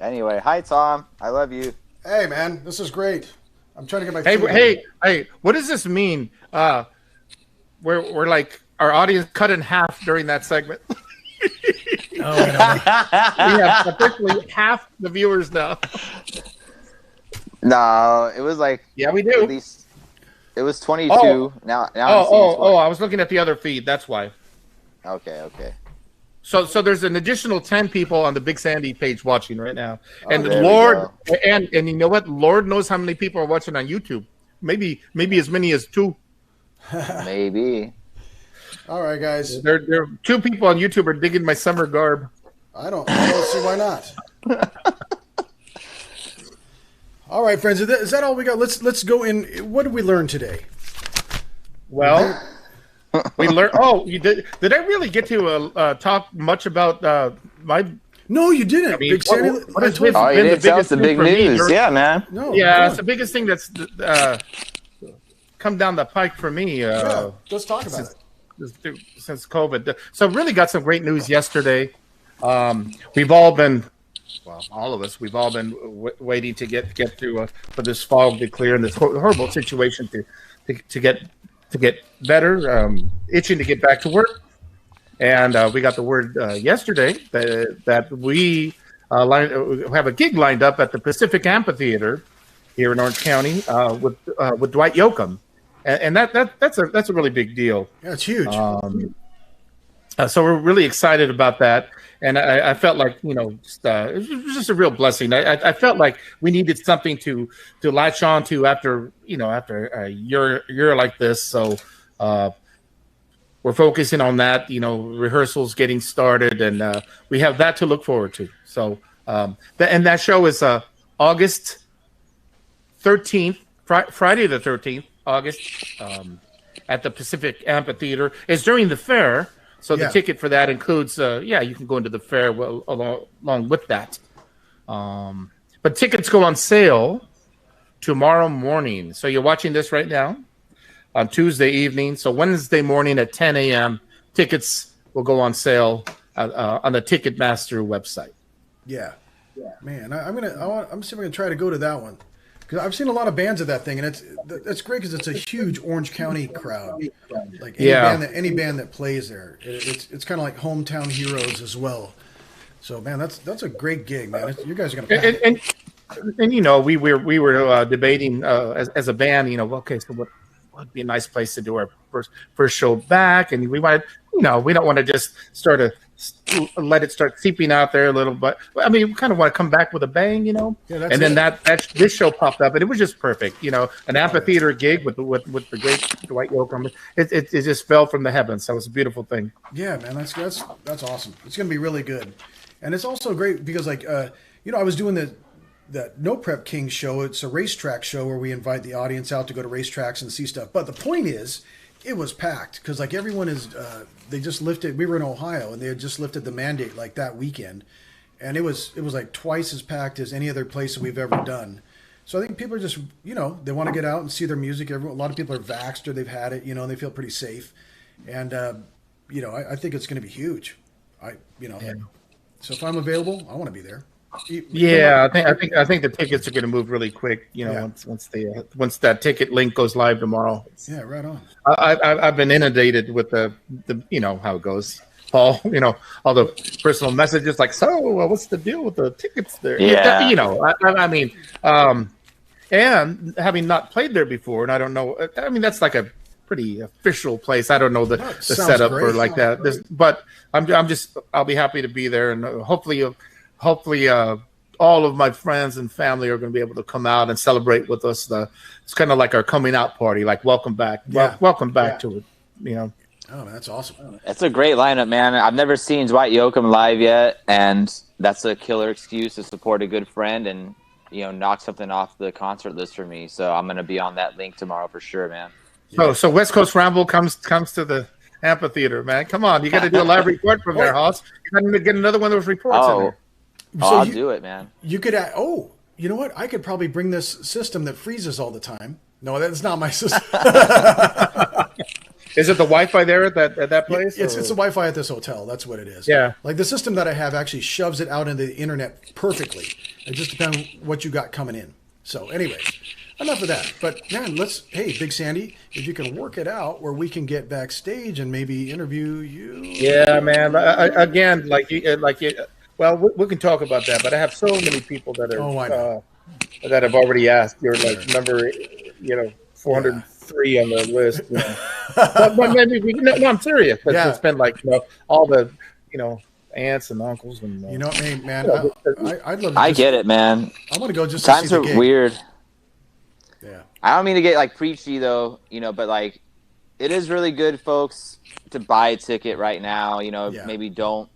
Anyway, hi Tom. I love you. Hey man, this is great. I'm trying to get my Hey, what does this mean? We're like our audience cut in half during that segment. We have officially half the viewers now. No, it was like we do. At least it was 22. Now I was looking at the other feed. That's why. Okay. So there's an additional 10 people on the Big Sandy page watching right now. And Lord, and you know what? Lord knows how many people are watching on YouTube. Maybe as many as 2. Maybe. All right, guys. There are 2 people on YouTube are digging my summer garb. I don't see why not. All right, friends. Is that all we got? Let's go in. What did we learn today? Well, we learned. Oh, you did. Did I really get to talk much about my? No, you didn't. I mean, Big Sandy. You didn't tell us the big news. Yeah, man. No. Yeah, it's the biggest thing that's come down the pike for me. Let's talk about it. Since COVID. So really got some great news yesterday. We've all been, well, all of us, we've all been waiting to get through for this fog to clear and this horrible situation to get better, itching to get back to work. And we got the word yesterday that we have a gig lined up at the Pacific Amphitheater here in Orange County with Dwight Yoakam. And that's a really big deal. Yeah, it's huge. So we're really excited about that, and I felt like it was just a real blessing. I felt like we needed something to latch on to after a year like this. So we're focusing on that. Rehearsals getting started, and we have that to look forward to. So and that show is August 13th, Friday the 13th. August at the Pacific Amphitheater. It's during the fair, so the ticket for that includes you can go into the fair along with that. But tickets go on sale tomorrow morning. So you're watching this right now on Tuesday evening. So Wednesday morning at 10 a.m. tickets will go on sale on the Ticketmaster website. Yeah. Man, I'm still gonna try to go to that one. Because I've seen a lot of bands of that thing, and it's great because it's a huge Orange County crowd. Like any band that plays there, it's kind of like hometown heroes as well. So man, that's a great gig, man. You guys are gonna pack. And we were debating as a band, okay, so what would be a nice place to do our first show back, and we wanted, we don't want to just start a let it start seeping out there a little. But I mean, we kind of want to come back with a bang, you know. Yeah, that's and then it. this show popped up, and it was just perfect, you know, an amphitheater gig with the great Dwight Yoakam. It just fell from the heavens. So it was a beautiful thing. Yeah, man, that's awesome. It's gonna be really good, and it's also great because like you know, I was doing the No Prep King show. It's a racetrack show where we invite the audience out to go to racetracks and see stuff. But the point is, it was packed because like everyone is they just lifted. We were in Ohio and they had just lifted the mandate like that weekend, and it was like twice as packed as any other place that we've ever done. So I think people are just, you know, they want to get out and see their music. A lot of people are vaxxed or they've had it, you know, and they feel pretty safe. And you know, I think it's going to be huge. So if I'm available, I want to be there. Yeah, I think the tickets are going to move really quick. You know, once that ticket link goes live tomorrow. Yeah, right on. I've been inundated with the you know how it goes, Paul. You know, all the personal messages like, so what's the deal with the tickets there? Yeah, you know, I mean, and having not played there before, and I don't know. I mean, that's like a pretty official place. I don't know the setup or like that. But I'll be happy to be there, and hopefully all of my friends and family are going to be able to come out and celebrate with us. It's kind of like our coming out party, like welcome back, welcome back to it. You know. Oh, man, that's awesome. That's a great lineup, man. I've never seen Dwight Yoakam live yet, and that's a killer excuse to support a good friend and, you know, knock something off the concert list for me. So I'm going to be on that link tomorrow for sure, man. So West Coast Ramble comes to the amphitheater, man. Come on, you got to do a live report from there, Hoss. You got to get another one of those reports in there. I'll do it, man. You could. You know what? I could probably bring this system that freezes all the time. No, that's not my system. Is it the Wi-Fi there at that place? It's the Wi-Fi at this hotel. That's what it is. Yeah. Like the system that I have actually shoves it out into the internet perfectly. It just depends what you got coming in. So, anyways, enough of that. But man, hey, Big Sandy, if you can work it out where we can get backstage and maybe interview you. Yeah, man. Again, well, we can talk about that, but I have so many people that are that have already asked. You're like number, 403 on the list. You know. but maybe no, I'm serious. It's been like all the aunts and uncles and hey, man, I'd love. I get it, man. I want to go just. Times to see are the gig. weird. Yeah. I don't mean to get like preachy though, but like it is really good, folks, to buy a ticket right now. Maybe don't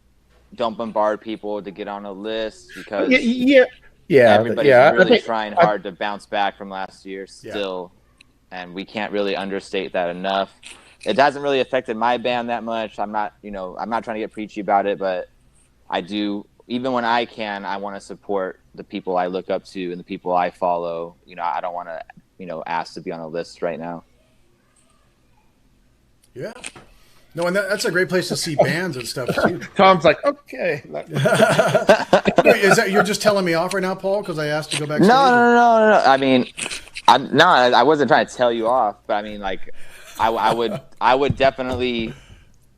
bombard people to get on a list because everybody's really trying hard to bounce back from last year still, and we can't really understate that enough. It hasn't really affected my band that much. I'm not trying to get preachy about it, but I do. Even when I can, I want to support the people I look up to and the people I follow. I don't want to ask to be on a list right now. Yeah. No, and that's a great place to see bands and stuff too. Tom's like, okay. Is that you're just telling me off right now, Paul? Because I asked to go back. No. I mean, I wasn't trying to tell you off, but I mean, like, I would definitely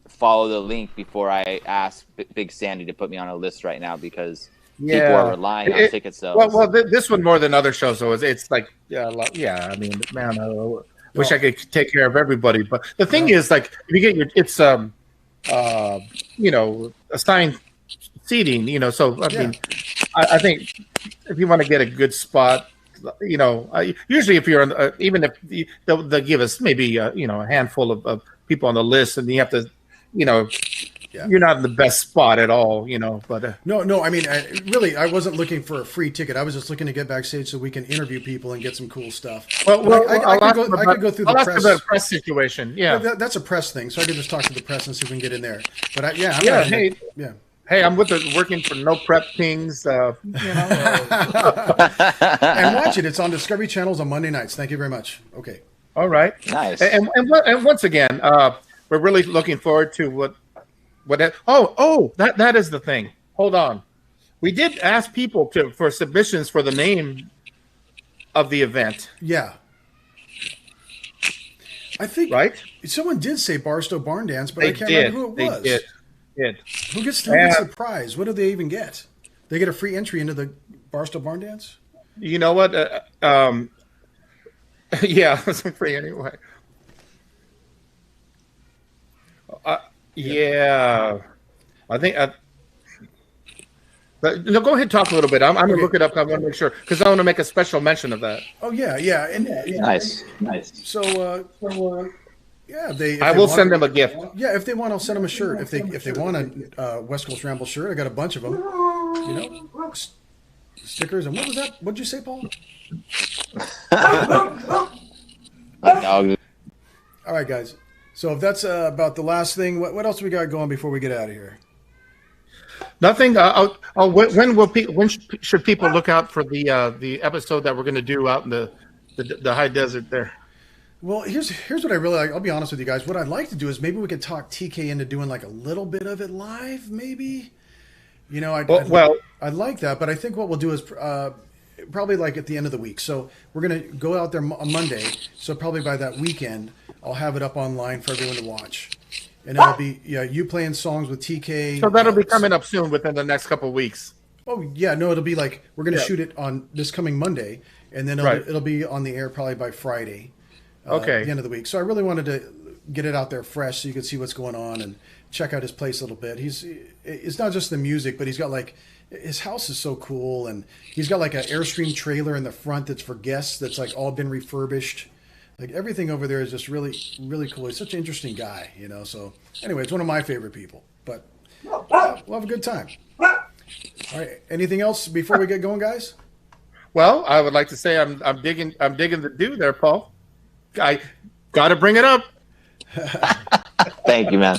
follow the link before I ask Big Sandy to put me on a list right now because people are relying on ticket sales. Well, this one more than other shows, though, it's like, I mean, man. Wish I could take care of everybody, but the thing is, like, if you get it's assigned seating, so I mean, I think if you want to get a good spot, usually if you're on, even if they'll give us maybe a handful of people on the list, and you have to, you're not in the best spot at all, but no, I mean, I wasn't looking for a free ticket. I was just looking to get backstage so we can interview people and get some cool stuff. Well, I could go through the press situation. Yeah, that's a press thing, so I could just talk to the press and see if we can get in there. But Hey, I'm working for No Prep Kings. And watch it. It's on Discovery Channels on Monday nights. Thank you very much. Okay. All right. Nice. And once again, we're really looking forward to that is the thing. Hold on. We did ask people for submissions for the name of the event. Yeah. I think someone did say Barstow Barn Dance, but I can't remember who it was. They did. Who gets the prize? What do they even get? They get a free entry into the Barstow Barn Dance? You know what? It's free anyway. I think. But no, go ahead and talk a little bit. I'm gonna look it up. I want to make sure because I want to make a special mention of that. Oh yeah, and Nice. So yeah, I will send them a gift. Yeah, if they want, I'll send them a shirt. If they want a West Coast Ramble shirt, I got a bunch of them. You know, stickers. And what was that? What'd you say, Paul? Dog. All right, guys. So if that's about the last thing, what else we got going before we get out of here? Nothing. When should people look out for the episode that we're going to do out in the high desert there? Well, here's what I really like. I'll be honest with you guys. What I'd like to do is maybe we could talk TK into doing like a little bit of it live, maybe. You know, I'd like that, but I think what we'll do is probably like at the end of the week. So we're gonna go out there on Monday. So probably by that weekend, I'll have it up online for everyone to watch. And it'll be you playing songs with TK. So that'll be coming up soon within the next couple of weeks. Oh yeah, no, it'll be like we're gonna shoot it on this coming Monday, and then it'll be on the air probably by Friday. Okay. At the end of the week. So I really wanted to get it out there fresh so you could see what's going on and check out his place a little bit. It's not just the music, but he's got like his house is so cool, and he's got like an Airstream trailer in the front that's for guests that's like all been refurbished. Like everything over there is just really, really cool. He's such an interesting guy, you know. So anyway, it's one of my favorite people. But we'll have a good time. All right. Anything else before we get going, guys? Well, I would like to say I'm digging the do there, Paul. I got to bring it up. Thank you, man.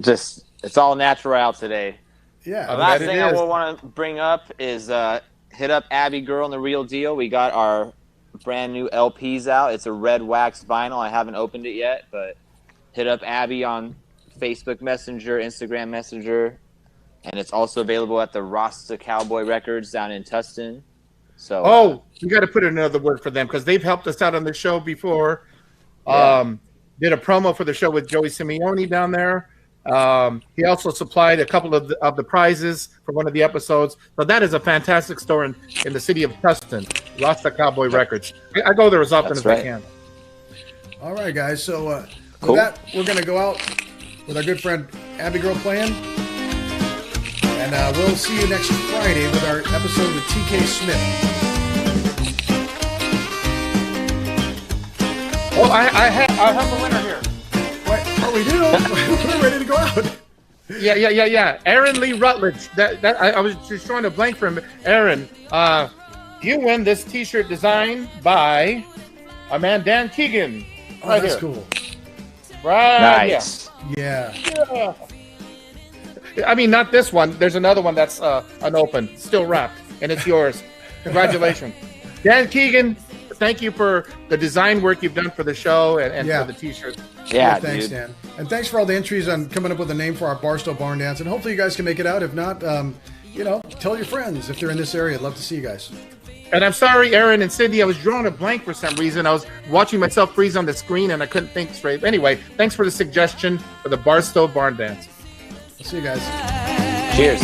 Just it's all natural today. Yeah. The last thing I will want to bring up is hit up Abby Girl and the Real Deal. We got our brand new LPs out. It's a red wax vinyl. I haven't opened it yet, but hit up Abby on Facebook Messenger, Instagram Messenger, and it's also available at the Rasta Cowboy Records down in Tustin. So you got to put another word for them because they've helped us out on the show before. Did a promo for the show with Joey Simeone down there. He also supplied a couple of the prizes for one of the episodes. So that is a fantastic store in the city of Tustin, Rasta Cowboy Records. I go there as often as I can. All right, guys. So cool. With that, we're going to go out with our good friend Abby Girl playing. And we'll see you next Friday with our episode with TK Smith. Oh, I have a winner here. What? Oh, we do? We're ready to go out. Yeah. Aaron Lee Rutledge. I was just trying to blank for him. Aaron, you win this T-shirt designed by our man Dan Keegan. Oh, that's cool. Right. Nice. Yeah. I mean, not this one. There's another one that's unopened, still wrapped, and it's yours. Congratulations. Dan Keegan, thank you for the design work you've done for the show and for the T-shirt. Yeah, thanks, Dan. And thanks for all the entries on coming up with a name for our Barstow Barn Dance. And hopefully you guys can make it out. If not, tell your friends if they're in this area. I'd love to see you guys. And I'm sorry, Aaron and Cindy, I was drawing a blank for some reason. I was watching myself freeze on the screen, and I couldn't think straight. Anyway, thanks for the suggestion for the Barstow Barn Dance. See you guys. Cheers.